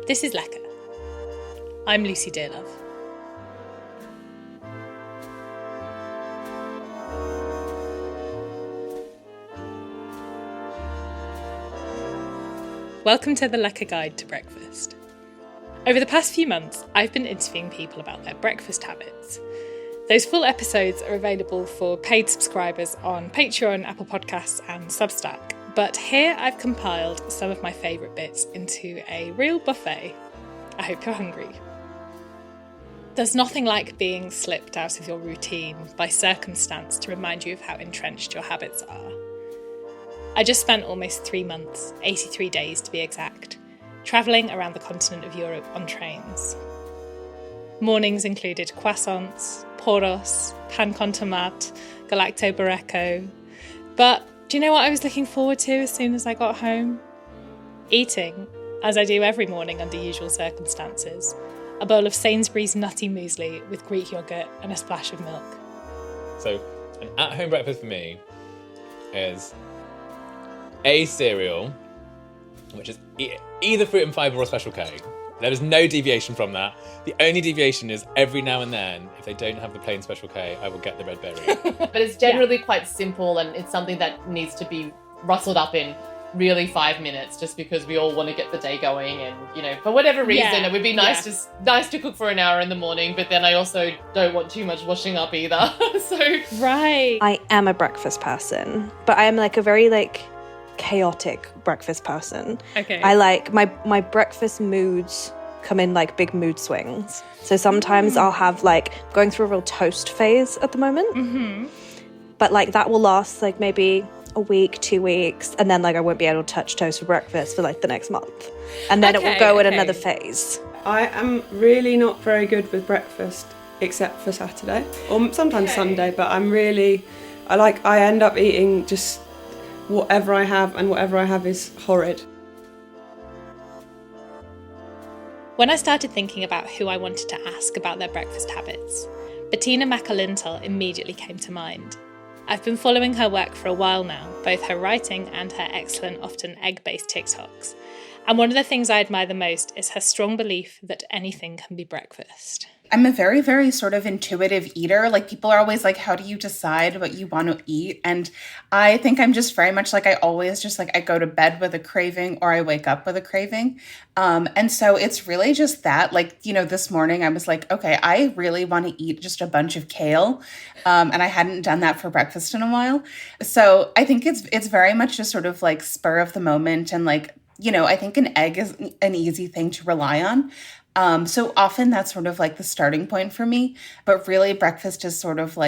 This is Lecker. I'm Lucy Dearlove. Welcome to the Lecker Guide to Breakfast. Over the past few months, I've been interviewing people about their breakfast habits. Those full episodes are available for paid subscribers on Patreon, Apple Podcasts and Substack. But here I've compiled some of my favourite bits into a real buffet. I hope you're hungry. There's nothing like being slipped out of your routine by circumstance to remind you of how entrenched your habits are. I just spent almost 3 months, 83 days to be exact, travelling around the continent of Europe on trains. Mornings included croissants, poros, pan con tomate, galacto barreco. But do you know what I was looking forward to as soon as I got home? Eating, as I do every morning under usual circumstances, a bowl of Sainsbury's nutty muesli with Greek yoghurt and a splash of milk. So, an at-home breakfast for me is a cereal, which is either fruit and fibre or Special K. There is no deviation from that. The only deviation is every now and then, if they don't have the plain Special K, I will get the red berry. But it's generally quite simple, and it's something that needs to be rustled up in really 5 minutes, just because we all want to get the day going, and for whatever reason, it would be nice to cook for an hour in the morning, but then I also don't want too much washing up either. Right. I am a breakfast person, but I am a very chaotic breakfast person. Okay. I my breakfast moods come in big mood swings. So sometimes I'll have going through a real toast phase at the moment. Mm-hmm. But that will last maybe a week, 2 weeks, and then I won't be able to touch toast for breakfast for the next month. And then it will go in another phase. I am really not very good with breakfast except for Saturday or sometimes Sunday, but I end up eating just whatever I have, and whatever I have is horrid. When I started thinking about who I wanted to ask about their breakfast habits, Bettina McLeod immediately came to mind. I've been following her work for a while now, both her writing and her excellent, often egg-based TikToks. And one of the things I admire the most is her strong belief that anything can be breakfast. I'm a very, very sort of intuitive eater. People are always how do you decide what you want to eat? And I think I'm just very much I always just I go to bed with a craving or I wake up with a craving. And so it's really just that, this morning I was okay, I really want to eat just a bunch of kale. And I hadn't done that for breakfast in a while. So I think it's very much just sort of spur of the moment. And I think an egg is an easy thing to rely on. So often that's sort of the starting point for me, but really breakfast is sort of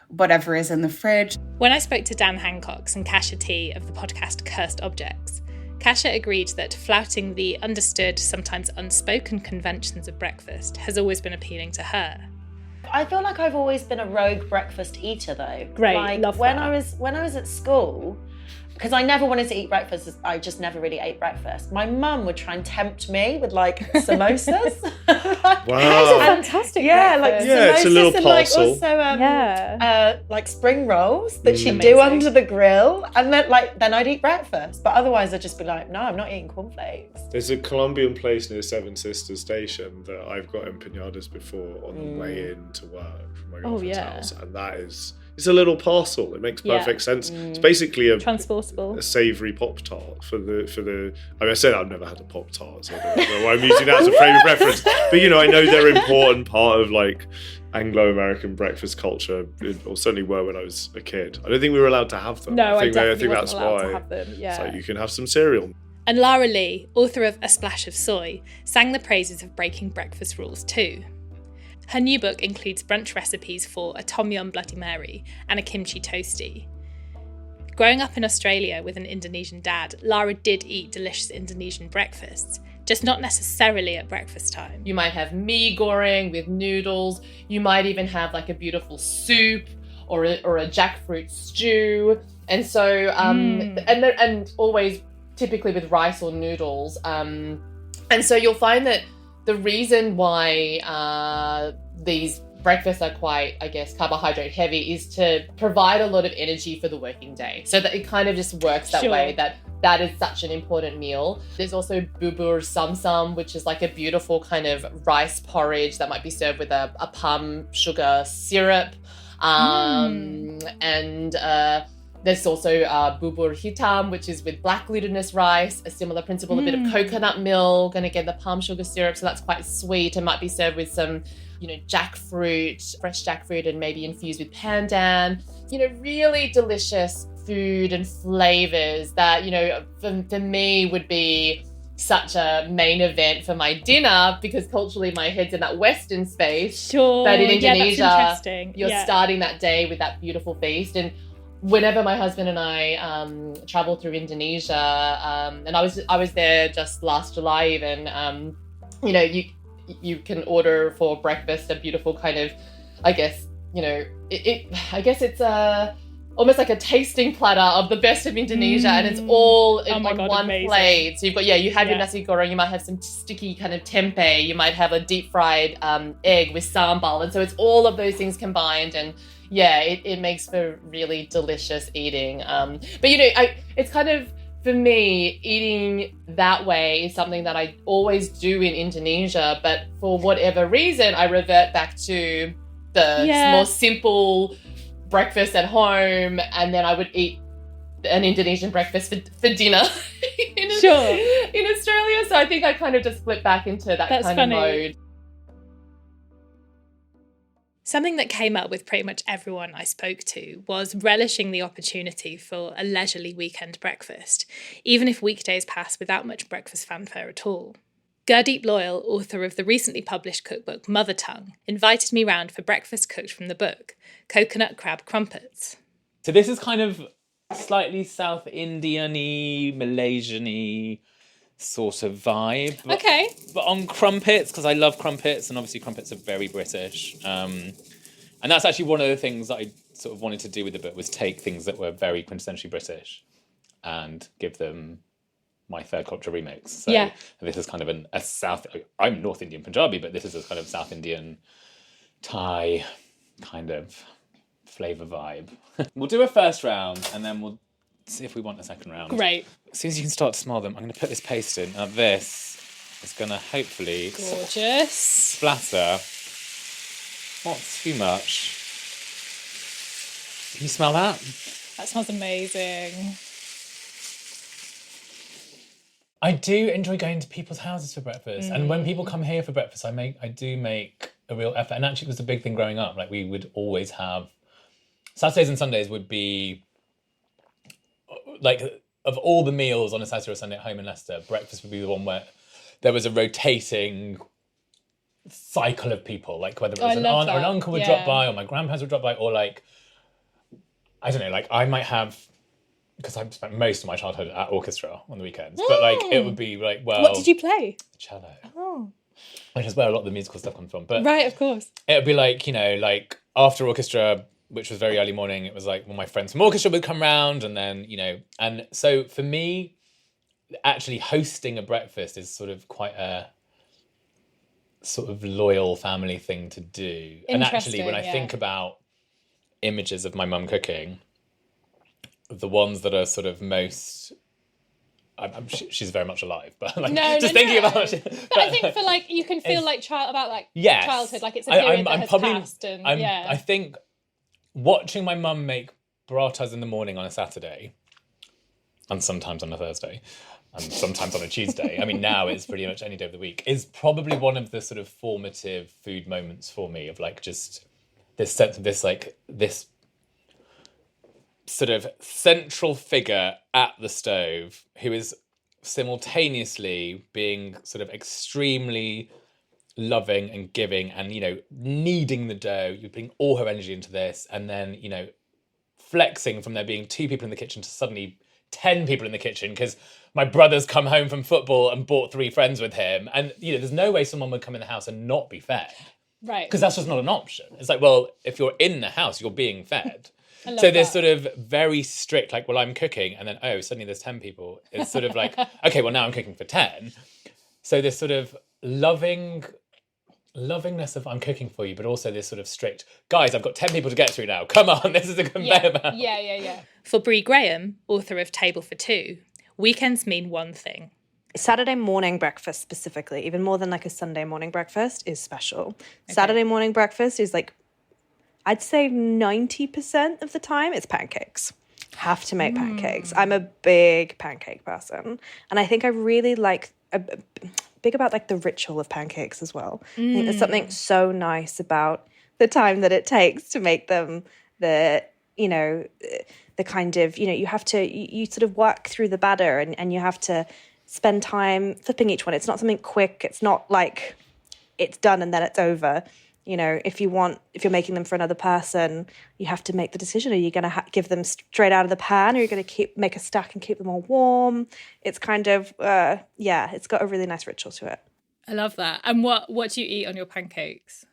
whatever is in the fridge. When I spoke to Dan Hancox and Kasha T of the podcast Cursed Objects, Kasha agreed that flouting the understood, sometimes unspoken conventions of breakfast has always been appealing to her. I feel like I've always been a rogue breakfast eater though. Great, love when that. When I was at school, because I never wanted to eat breakfast, I just never really ate breakfast. My mum would try and tempt me with samosas. Wow. That's a fantastic breakfast. Samosas it's a little and parcel. also spring rolls that she'd Amazing. do under the grill, and then I'd eat breakfast. But otherwise I'd just be no, I'm not eating cornflakes. There's a Colombian place near Seven Sisters Station that I've got empanadas before on the way in to work from my girlfriend's house, and it's a little parcel. It makes perfect sense. It's basically a transportable, a savoury Pop-Tart for the. I said I've never had a Pop-Tart, so I don't know why I'm using that as a frame of reference. But I know they're an important part of Anglo-American breakfast culture, or certainly were when I was a kid. I don't think we were allowed to have them. No, I think definitely that's wasn't allowed why. to have them. Yeah. So you can have some cereal. And Lara Lee, author of A Splash of Soy, sang the praises of breaking breakfast rules too. Her new book includes brunch recipes for a Tom Yum Bloody Mary and a kimchi toastie. Growing up in Australia with an Indonesian dad, Lara did eat delicious Indonesian breakfasts, just not necessarily at breakfast time. You might have mee goreng with noodles. You might even have a beautiful soup or a jackfruit stew. And so, and always typically with rice or noodles. And so you'll find that the reason why these breakfasts are quite, I guess, carbohydrate heavy, is to provide a lot of energy for the working day. So that it kind of just works that way, that is such an important meal. There's also bubur samsam, which is like a beautiful kind of rice porridge that might be served with a palm sugar syrup. And there's also bubur hitam, which is with black glutinous rice, a similar principle, a bit of coconut milk, and again, the palm sugar syrup. So that's quite sweet and might be served with some, jackfruit, fresh jackfruit, and maybe infused with pandan. Really delicious food and flavors that, for me would be such a main event for my dinner, because culturally my head's in that Western space. Sure. But in Indonesia, that's interesting. you're starting that day with that beautiful feast. And whenever my husband and I travel through Indonesia, and I was there just last July even, you can order for breakfast a beautiful kind of, I guess, I guess it's almost like a tasting platter of the best of Indonesia, and it's all on one plate. So you've got, you have your nasi goreng, you might have some sticky kind of tempeh, you might have a deep fried egg with sambal, and so it's all of those things combined, and it makes for really delicious eating. But it's kind of, for me, eating that way is something that I always do in Indonesia, but for whatever reason, I revert back to the more simple breakfast at home, and then I would eat an Indonesian breakfast for dinner in Australia. So I think I kind of just flip back into that kind of mode. Something that came up with pretty much everyone I spoke to was relishing the opportunity for a leisurely weekend breakfast, even if weekdays pass without much breakfast fanfare at all. Gurdeep Loyal, author of the recently published cookbook Mother Tongue, invited me round for breakfast cooked from the book, Coconut Crab Crumpets. So this is kind of slightly South Indian-y, Malaysian-y sort of vibe. Okay. But on crumpets, because I love crumpets, and obviously crumpets are very British. And that's actually one of the things that I sort of wanted to do with the book, was take things that were very quintessentially British and give them my third culture remix. So this is kind of a South... I'm North Indian Punjabi, but this is a kind of South Indian Thai kind of flavour vibe. We'll do a first round, and then we'll see if we want a second round. Great. As soon as you can start to smell them, I'm going to put this paste in. Now this is going to hopefully... Gorgeous. Splatter. Not too much. Can you smell that? That smells amazing. I do enjoy going to people's houses for breakfast. And when people come here for breakfast, I do make a real effort. And actually it was a big thing growing up. Like, we would always have... Saturdays and Sundays would be... Like, of all the meals on a Saturday or Sunday at home in Leicester, breakfast would be the one where there was a rotating cycle of people. Like, whether it was an aunt or an uncle would drop by, or my grandparents would drop by, or like... I don't know, like, I might have... Because I've spent most of my childhood at orchestra on the weekends. But, like, it would be, like, well... What did you play? Cello. Oh. Which is where a lot of the musical stuff comes from. But right, of course. it would be, like, like, after orchestra, which was very early morning, it was, like, well, my friends from orchestra would come round, and then, And so, for me, actually hosting a breakfast is sort of quite a sort of loyal family thing to do. And actually, when I think about images of my mum cooking... The ones that are sort of most... she's very much alive, but like thinking about... But I think for like, you can feel like childhood, like it's a period that has passed. And, I think watching my mum make parathas in the morning on a Saturday, and sometimes on a Thursday, and sometimes on a Tuesday, I mean, now it's pretty much any day of the week, is probably one of the sort of formative food moments for me, of like just this sense of this sort of central figure at the stove who is simultaneously being sort of extremely loving and giving and, kneading the dough. You're putting all her energy into this, and then, flexing from there being 2 people in the kitchen to suddenly 10 people in the kitchen because my brother's come home from football and brought 3 friends with him. And, there's no way someone would come in the house and not be fed. Right. Because that's just not an option. It's like, well, if you're in the house, you're being fed. So there's sort of very strict, like, well, I'm cooking, and then, suddenly there's 10 people. It's sort of like, okay, well, now I'm cooking for 10. So this sort of loving, lovingness of I'm cooking for you, but also this sort of strict, guys, I've got 10 people to get through now. Come on, this is a conveyor belt. Yeah. For Brie Graham, author of Table for Two, weekends mean one thing. Saturday morning breakfast specifically, even more than like a Sunday morning breakfast, is special. Okay. Saturday morning breakfast is like, I'd say 90% of the time it's pancakes. Have to make pancakes. I'm a big pancake person. And I think I really like, big about like the ritual of pancakes as well. I think there's something so nice about the time that it takes to make them, the kind of, you have to, you sort of work through the batter and you have to spend time flipping each one. It's not something quick. It's not like it's done and then it's over. If you're making them for another person, you have to make the decision. Are you going to give them straight out of the pan, or are you going to make a stack and keep them all warm? It's kind of, it's got a really nice ritual to it. I love that. And what do you eat on your pancakes?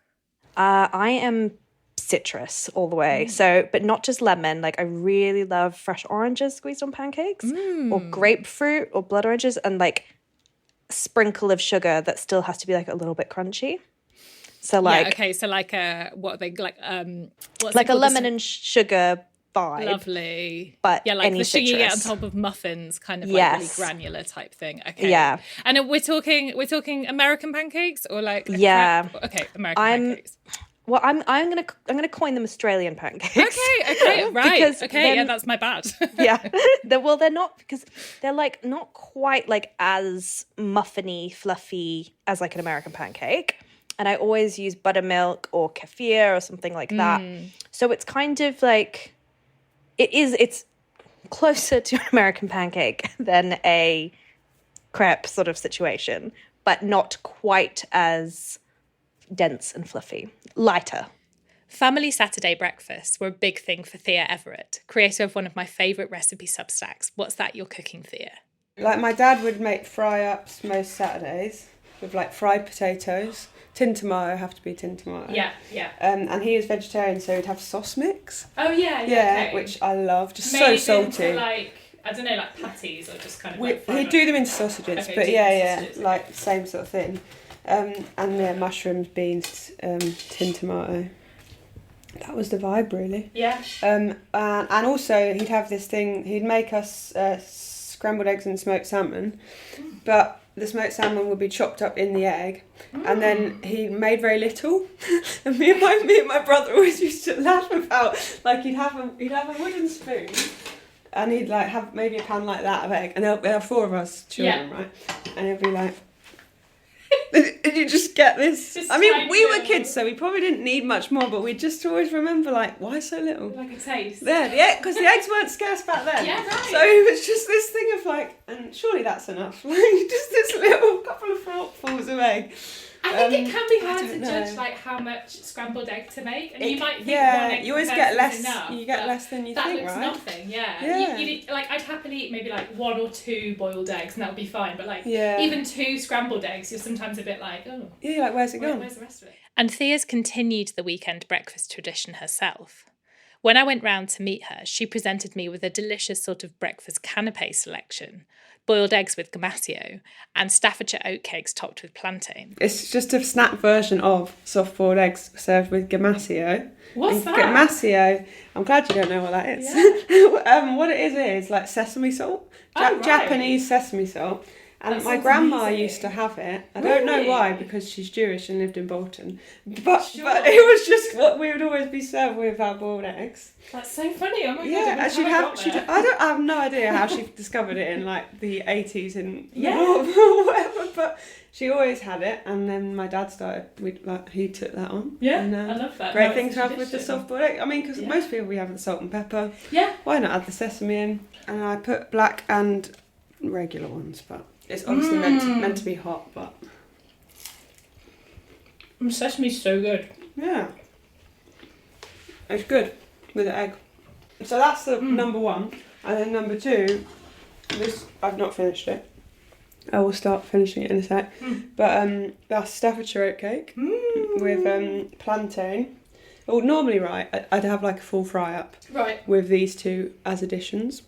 I am citrus all the way. So, but not just lemon. Like I really love fresh oranges squeezed on pancakes, or grapefruit or blood oranges, and like a sprinkle of sugar that still has to be like a little bit crunchy. So like so like what are they like what's like a lemon and sugar vibe. Lovely. But like any the sugar you get on top of muffins, kind of like really granular type thing. Okay. Yeah. And we're talking American pancakes or like American pancakes. Well, I'm gonna coin them Australian pancakes. Okay, right. Because that's my bad. They're not, because they're like not quite like as muffiny, fluffy as like an American pancake. And I always use buttermilk or kefir or something like that. So it's kind of like, it's closer to an American pancake than a crepe sort of situation, but not quite as dense and fluffy. Lighter. Family Saturday breakfasts were a big thing for Thea Everett, creator of one of my favourite recipe substacks. What's that you're cooking, Thea? Like my dad would make fry-ups most Saturdays with like fried potatoes. Tin tomato, have to be tin tomato. Yeah. And he is vegetarian, so he'd have sauce mix. Oh, yeah. Which I love. Just made so salty. Into like, I don't know, like patties or just kind of he'd do them into sausages, but sausages. Like same sort of thing. And mushrooms, beans, tin tomato. That was the vibe, really. Yeah. And also he'd have this thing. He'd make us scrambled eggs and smoked salmon, but the smoked salmon would be chopped up in the egg, and then he made very little. And me and my brother always used to laugh about, like, he'd have a wooden spoon, and he'd like have maybe a pan like that of egg, and there are 4 of us children, right? And he'd be like, and you just get this. I mean, we were kids, so we probably didn't need much more, but we just always remember, like, why so little? Like a taste. Yeah, because the eggs weren't scarce back then. Yeah, right. So it was just this thing of like, and surely that's enough. Like, just this little couple of forkfuls of egg. I think it can be hard to judge like how much scrambled egg to make, and you might think one egg you always get less. Enough, you get less than you think, right? That looks nothing. Yeah. You like I'd happily eat maybe like 1 or 2 boiled eggs, and that would be fine. But like even 2 scrambled eggs, you're sometimes a bit like, oh. Yeah, like where's it gone? Where's the rest of it? And Thea's continued the weekend breakfast tradition herself. When I went round to meet her, she presented me with a delicious sort of breakfast canapé selection. Boiled eggs with gamasio, and Staffordshire oatcakes topped with plantain. It's just a snack version of soft-boiled eggs served with gamasio. What's that? Gamasio, I'm glad you don't know what that is. Yeah. What it is like sesame salt, Japanese sesame salt. And my grandma used to have it. I don't know why, because she's Jewish and lived in Bolton. But it was just what we would always be served with our boiled eggs. That's so funny. Oh my god. Yeah, and I have no idea how she discovered it in like the 80s and or whatever, but she always had it. And then my dad he took that on. Yeah, and, I love that. Great thing to have with the soft boiled egg. I mean, because most people we have the salt and pepper. Yeah. Why not add the sesame in? And I put black and regular ones, but it's obviously meant to be hot, but sesame's so good. Yeah, it's good with the egg. So that's the number 1, and then number 2. This I've not finished it. I will start finishing it in a sec. But that's Staffordshire oatcake with plantain. Well, normally, right, I'd have like a full fry up. Right. With these 2 as additions.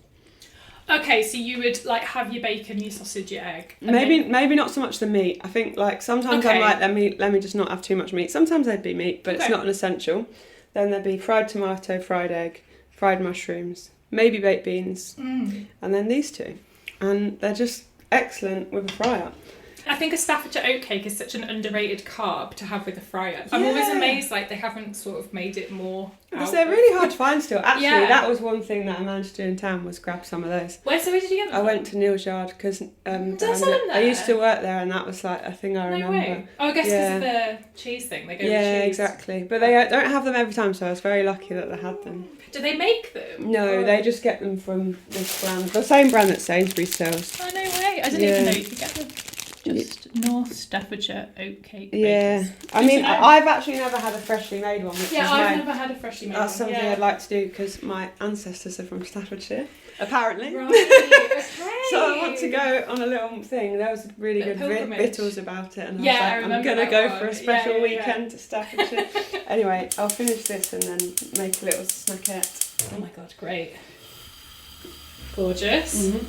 Okay, so you would like have your bacon, your sausage, your egg. and Maybe not so much the meat. I think like sometimes Okay. I'm like let me just not have too much meat. Sometimes there'd be meat, but it's Okay. not an essential. Then there'd be fried tomato, fried egg, fried mushrooms, maybe baked beans, and then these two, and they're just excellent with a fry up. I think a Staffordshire oatcake is such an underrated carb to have with a fry up. I'm always amazed like they haven't sort of made it more. Because they're really hard to find still. Actually, Yeah. that was one thing that I managed to do in town was grab some of those. Where did you get them? I went to Neal's Yard because Did I sell them I used to there? work there, and that was like a thing I No remember. way. Oh, I guess because of the cheese thing. They go with Yeah, cheese. exactly. But they don't have them every time, so I was very lucky that they had them. Do they make them? No, Oh. they just get them from this brand, the same brand that Sainsbury's sells. Oh, no way. I didn't even know you could get them. Just North Staffordshire oatcake. Yeah, bakers. I Good mean, to know. I've actually never had a freshly made one. Which Yeah, is I've never had a freshly made That's one. something Yeah. I'd like to do because my ancestors are from Staffordshire, apparently. Right, okay. So I want to go on a little thing. There was really Bit of good pilgrimage. victuals about it, and Yeah, I I was like, I'm remember gonna that go one. for a special Yeah. weekend to Staffordshire. Anyway, I'll finish this and then make a little snackette. Oh my god, great. Gorgeous. Mm-hmm.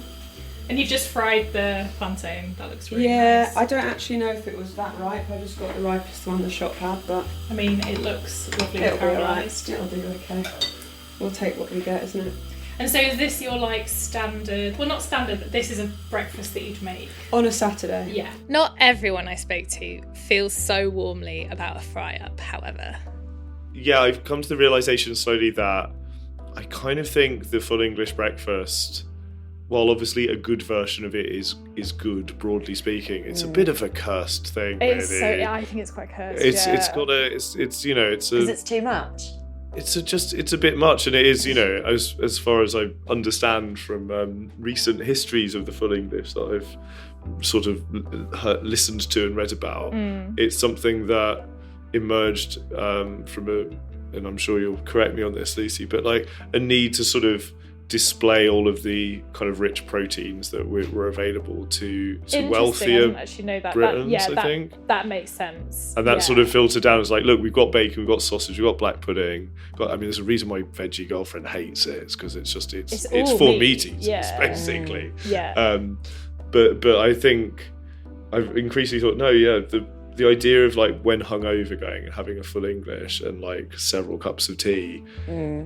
And you've just fried the plantain. That looks really Yeah, nice. I don't actually know if it was that ripe. I just got the ripest one the shop had, but I mean, it looks lovely it'll be alright. caramelised. It'll be okay. We'll take what we get, isn't it? And so is this your like standard, well not standard, but this is a breakfast that you'd make? On a Saturday. Yeah. Not everyone I spoke to feels so warmly about a fry up, however. Yeah, I've come to the realisation slowly that I kind of think the full English breakfast, while obviously a good version of it is good, broadly speaking, it's a bit of a cursed thing. It's really. so, yeah, I think it's quite cursed. It's you know, it's a Because it's too much. it's a bit much, and it is, you know, as far as I understand from recent histories of the full English that I've sort of listened to and read about, it's something that emerged from and I'm sure you'll correct me on this, Lucy, but like a need to sort of display all of the kind of rich proteins that were available to Interesting, I wealthier didn't actually know that. Britons, yeah, I think. That makes sense. And that Yeah. sort of filtered down as like, look, we've got bacon, we've got sausage, we've got black pudding. I mean, there's a reason my veggie girlfriend hates it. It's because it's all for meat, meat eaters, yeah. basically. Yeah. But I think I've increasingly thought, no, yeah, the idea of like when hungover going and having a full English and like several cups of tea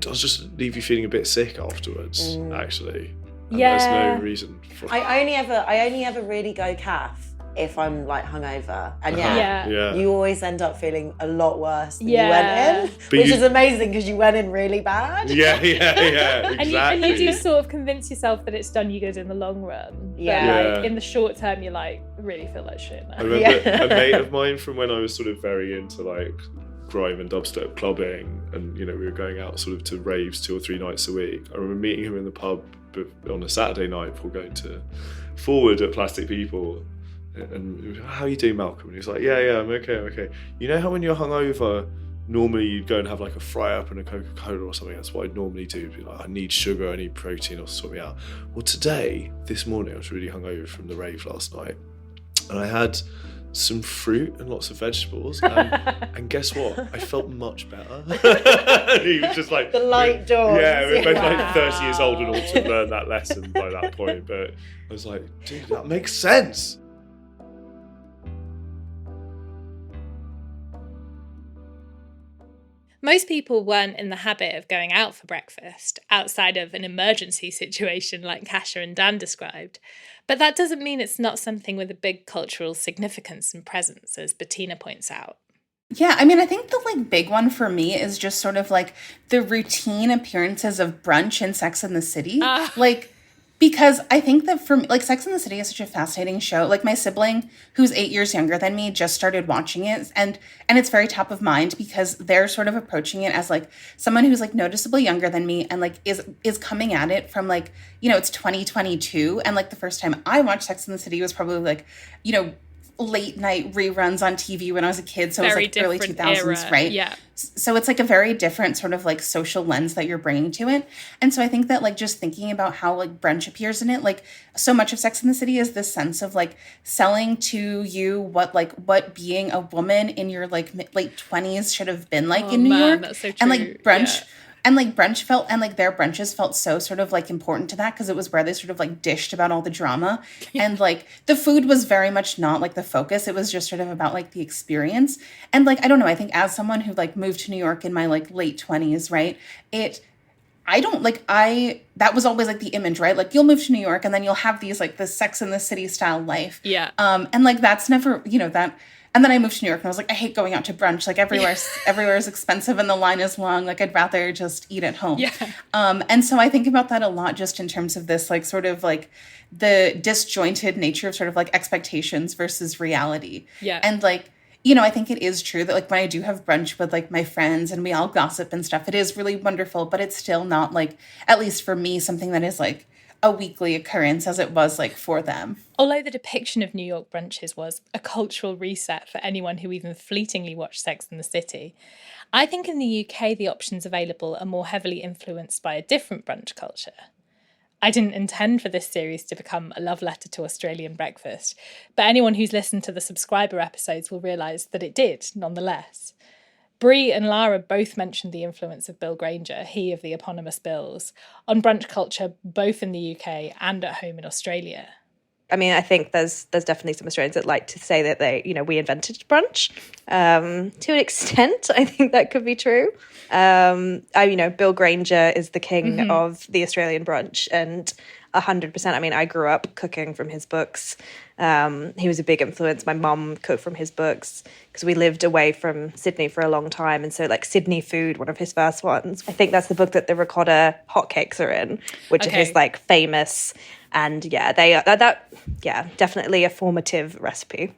does just leave you feeling a bit sick afterwards, actually. And Yeah. there's no reason for I only ever really go calf if I'm like hungover, and Yeah. you always end up feeling a lot worse than Yeah. you went in, But which you- is amazing because you went in really bad. Yeah, exactly. And you do sort of convince yourself that it's done you good in the long run. Yeah. But like Yeah. in the short term, you're like, really feel like shit now. I remember a mate of mine from when I was sort of very into like grime and dubstep clubbing, and you know, we were going out sort of to raves 2 or 3 nights a week. I remember meeting him in the pub on a Saturday night before going to Forward at Plastic People, and he was, how are you doing, Malcolm? And he was like, yeah, I'm okay. You know how when you're hungover, normally you'd go and have like a fry up and a Coca-Cola or something. That's what I'd normally do. Be like, I need sugar, I need protein, or sort me out. Well, this morning I was really hungover from the rave last night, and I had some fruit and lots of vegetables, and guess what? I felt much better. He was just like The light dawns. Yeah, we're both Wow. like 30 years old and all to learn that lesson by that point. But I was like, dude, that makes sense. Most people weren't in the habit of going out for breakfast outside of an emergency situation like Kasha and Dan described. But that doesn't mean it's not something with a big cultural significance and presence, as Bettina points out. Yeah, I mean, I think the like big one for me is just sort of like the routine appearances of brunch in Sex and the City. Like, because I think that for me, like Sex and the City is such a fascinating show. Like my sibling, who's 8 years younger than me, just started watching it, and it's very top of mind because they're sort of approaching it as like someone who's like noticeably younger than me and like is coming at it from like, you know, it's 2022, and like the first time I watched Sex and the City was probably like, you know, late night reruns on TV when I was a kid. So Very it was like early different 2000s, era, right? yeah. So it's like a very different sort of like social lens that you're bringing to it. And so I think that like just thinking about how like brunch appears in it, like so much of Sex and the City is this sense of like selling to you what being a woman in your like late 20s should have been like in New York. That's so And true. like brunch And like brunch felt, and like their brunches felt so sort of like important to that because it was where they sort of like dished about all the drama. And like the food was very much not like the focus. It was just sort of about like the experience. And like, I don't know, I think as someone who like moved to New York in my like late 20s, right? That was always like the image, right? Like you'll move to New York and then you'll have these like this Sex and the City style life. Yeah. And like that's never, that. And then I moved to New York and I was like, I hate going out to brunch. Like everywhere is expensive and the line is long. Like I'd rather just eat at home. Yeah. And so I think about that a lot just in terms of this like sort of like the disjointed nature of sort of like expectations versus reality. Yeah. And like, I think it is true that like when I do have brunch with like my friends and we all gossip and stuff, it is really wonderful, but it's still not like, at least for me, something that is like a weekly occurrence as it was like for them. Although the depiction of New York brunches was a cultural reset for anyone who even fleetingly watched Sex and the City, I think in the UK the options available are more heavily influenced by a different brunch culture. I didn't intend for this series to become a love letter to Australian breakfast, but anyone who's listened to the subscriber episodes will realise that it did, nonetheless. Brie and Lara both mentioned the influence of Bill Granger, he of the eponymous Bills, on brunch culture both in the UK and at home in Australia. I mean, I think there's definitely some Australians that like to say that we invented brunch. To an extent, I think that could be true. Bill Granger is the king of the Australian brunch, and 100%. I mean, I grew up cooking from his books. He was a big influence. My mum cooked from his books because we lived away from Sydney for a long time. And so like Sydney Food, one of his first ones, I think that's the book that the ricotta hotcakes are in, which are his like famous. And yeah, they are definitely a formative recipe.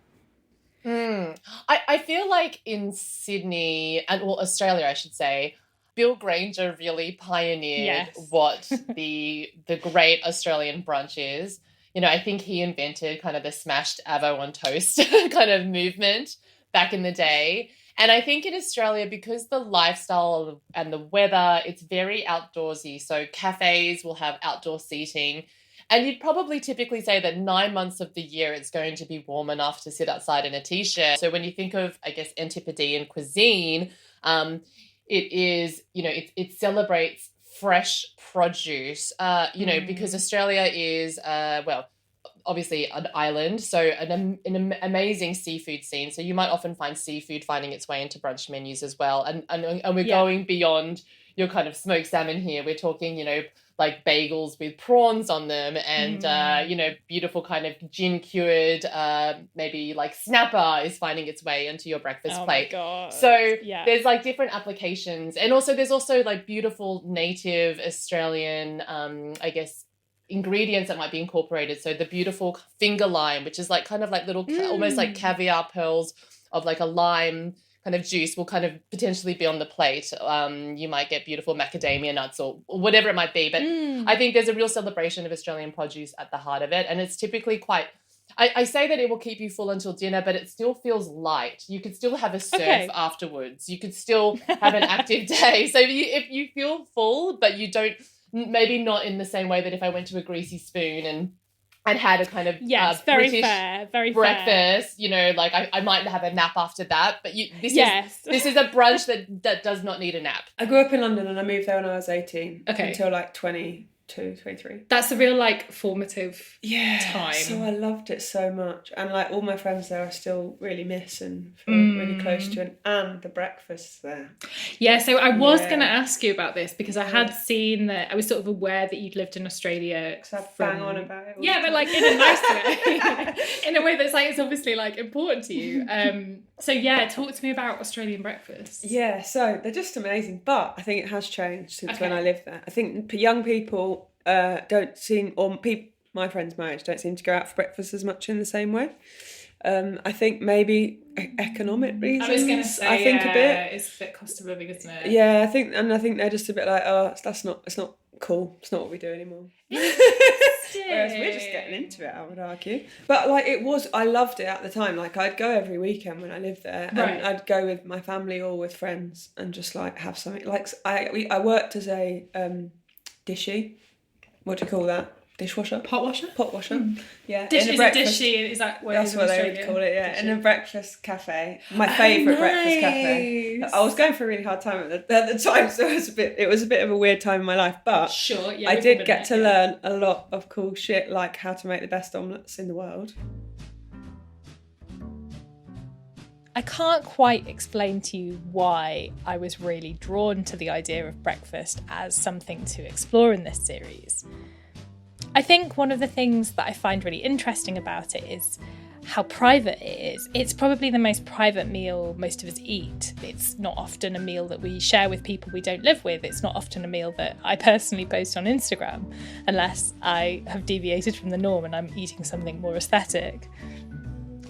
I feel like in Sydney Australia, I should say, Bill Granger really pioneered what the great Australian brunch is. I think he invented kind of the smashed avo on toast kind of movement back in the day. And I think in Australia, because the lifestyle and the weather, it's very outdoorsy. So cafes will have outdoor seating. And you'd probably typically say that 9 months of the year it's going to be warm enough to sit outside in a t-shirt. So when you think of, I guess, Antipodean cuisine, it is, it celebrates fresh produce, because Australia is, obviously an island, so an amazing seafood scene. So you might often find seafood finding its way into brunch menus as well. And we're going beyond your kind of smoked salmon here. We're talking, like bagels with prawns on them and, beautiful kind of gin cured, maybe like snapper is finding its way into your breakfast plate. Oh my God. So there's like different applications. And also there's also like beautiful native Australian, ingredients that might be incorporated. So the beautiful finger lime, which is like kind of like little, almost like caviar pearls of like a lime kind of juice will kind of potentially be on the plate. You might get beautiful macadamia nuts or whatever it might be. But I think there's a real celebration of Australian produce at the heart of it. And it's typically quite, I say that it will keep you full until dinner, but it still feels light. You could still have a surf afterwards. You could still have an active day. So if you feel full, but you don't, maybe not in the same way that if I went to a Greasy Spoon and had a kind of very British fair, very breakfast, like I might have a nap after that, but this is a brunch that does not need a nap. I grew up in London and I moved there when I was 18 until like 22, 23. That's a real like formative time. So I loved it so much, and like all my friends there I still really miss and feel really close to, and the breakfasts there. Yeah, so I was going to ask you about this because I had seen that, I was sort of aware that you'd lived in Australia. Because I bang on about it. Yeah, but like in a nice way, in a way that's like it's obviously like important to you. So yeah, talk to me about Australian breakfasts. Yeah, so they're just amazing, but I think it has changed since when I lived there. I think young people don't seem, or my friends my age don't seem to go out for breakfast as much in the same way. I think maybe economic reasons. I was going to say, I think a bit. It's a bit cost of living, isn't it? Yeah, I think they're just a bit like, it's not cool. It's not what we do anymore. Whereas we're just getting into it, I would argue. But like I loved it at the time. Like I'd go every weekend when I lived there, and I'd go with my family or with friends and just like have something. Like I worked as a dishy. What do you call that? dishwasher. Pot washer? Pot washer. Yeah. Dish, in a is breakfast, it dishy? Is that what that's it is what in they would Australia? call it, yeah. Dishy. In a breakfast cafe. My favourite breakfast cafe. I was going through a really hard time at the time, so it was a bit of a weird time in my life. But Sure, yeah, I we've did been get there, to yeah. learn a lot of cool shit, like how to make the best omelettes in the world. I can't quite explain to you why I was really drawn to the idea of breakfast as something to explore in this series. I think one of the things that I find really interesting about it is how private it is. It's probably the most private meal most of us eat. It's not often a meal that we share with people we don't live with. It's not often a meal that I personally post on Instagram, unless I have deviated from the norm and I'm eating something more aesthetic.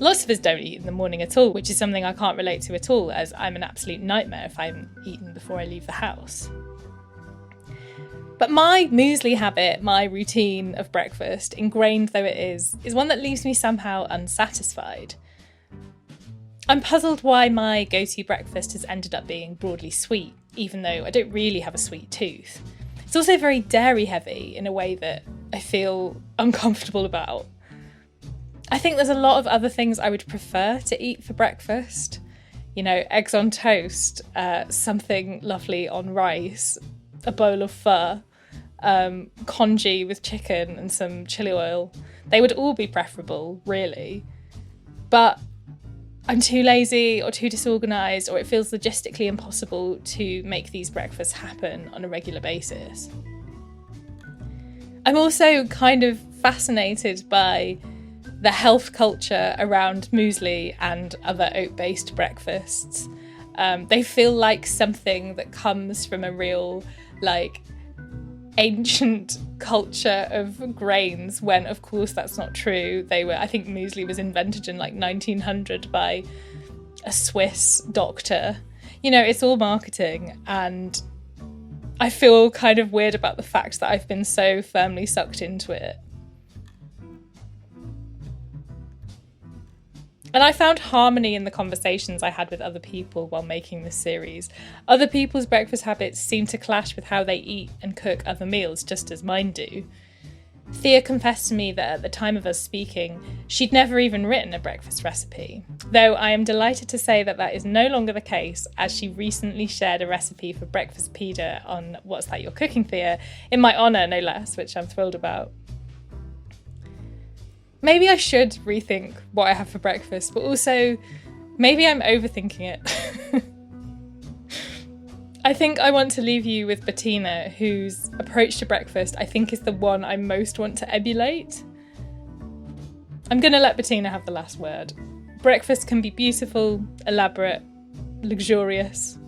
Lots of us don't eat in the morning at all, which is something I can't relate to at all, as I'm an absolute nightmare if I haven't eaten before I leave the house. But my muesli habit, my routine of breakfast, ingrained though it is one that leaves me somehow unsatisfied. I'm puzzled why my go-to breakfast has ended up being broadly sweet, even though I don't really have a sweet tooth. It's also very dairy heavy in a way that I feel uncomfortable about. I think there's a lot of other things I would prefer to eat for breakfast. You know, eggs on toast, something lovely on rice, a bowl of pho, congee with chicken and some chili oil. They would all be preferable, really. But I'm too lazy or too disorganised, or it feels logistically impossible to make these breakfasts happen on a regular basis. I'm also kind of fascinated by the health culture around muesli and other oat-based breakfasts. They feel like something that comes from a real, ancient culture of grains, when of course that's not true. I think muesli was invented in 1900 by a Swiss doctor. You know, it's all marketing, and I feel kind of weird about the fact that I've been so firmly sucked into it. And I found harmony in the conversations I had with other people while making this series. Other people's breakfast habits seem to clash with how they eat and cook other meals, just as mine do. Thea confessed to me that at the time of us speaking, she'd never even written a breakfast recipe. Though I am delighted to say that that is no longer the case, as she recently shared a recipe for breakfast pita on What's That You're Cooking, Thea, in my honour, no less, which I'm thrilled about. Maybe I should rethink what I have for breakfast, but also maybe I'm overthinking it. I think I want to leave you with Bettina, whose approach to breakfast I think is the one I most want to emulate. I'm going to let Bettina have the last word. Breakfast can be beautiful, elaborate, luxurious,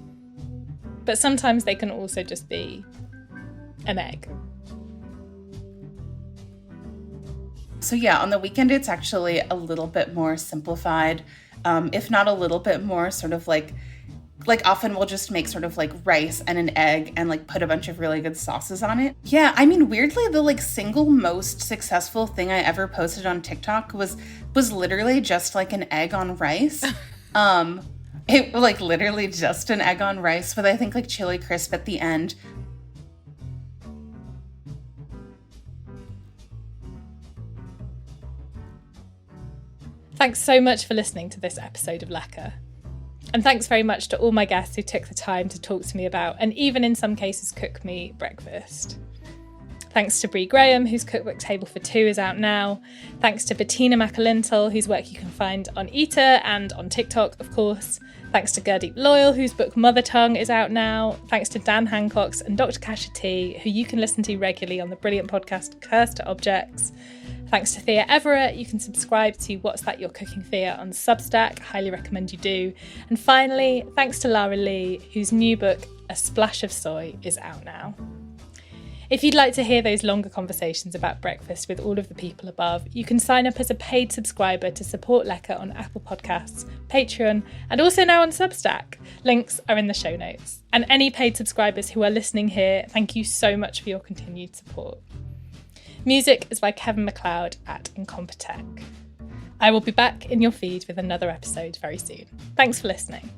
but sometimes they can also just be an egg. So yeah, on the weekend, it's actually a little bit more simplified, if not a little bit more sort of like often we'll just make sort of rice and an egg and put a bunch of really good sauces on it. Yeah, I mean, weirdly, the single most successful thing I ever posted on TikTok was literally just an egg on rice. It literally just an egg on rice with I think chili crisp at the end. Thanks so much for listening to this episode of Lecker. And thanks very much to all my guests who took the time to talk to me about, and even in some cases cook me, breakfast. Thanks to Brie Graham, whose cookbook Table for Two is out now. Thanks to Bettina McAlintal, whose work you can find on Eater and on TikTok, of course. Thanks to Gurdeep Loyal, whose book Mother Tongue is out now. Thanks to Dan Hancox and Dr. Kasha T, who you can listen to regularly on the brilliant podcast Cursed to Objects. Thanks to Thea Everett. You can subscribe to What's That You're Cooking, Thea on Substack. Highly recommend you do. And finally, thanks to Lara Lee, whose new book, A Splash of Soy, is out now. If you'd like to hear those longer conversations about breakfast with all of the people above, you can sign up as a paid subscriber to support Lecker on Apple Podcasts, Patreon, and also now on Substack. Links are in the show notes. And any paid subscribers who are listening here, thank you so much for your continued support. Music is by Kevin McLeod at Incompetech. I will be back in your feed with another episode very soon. Thanks for listening.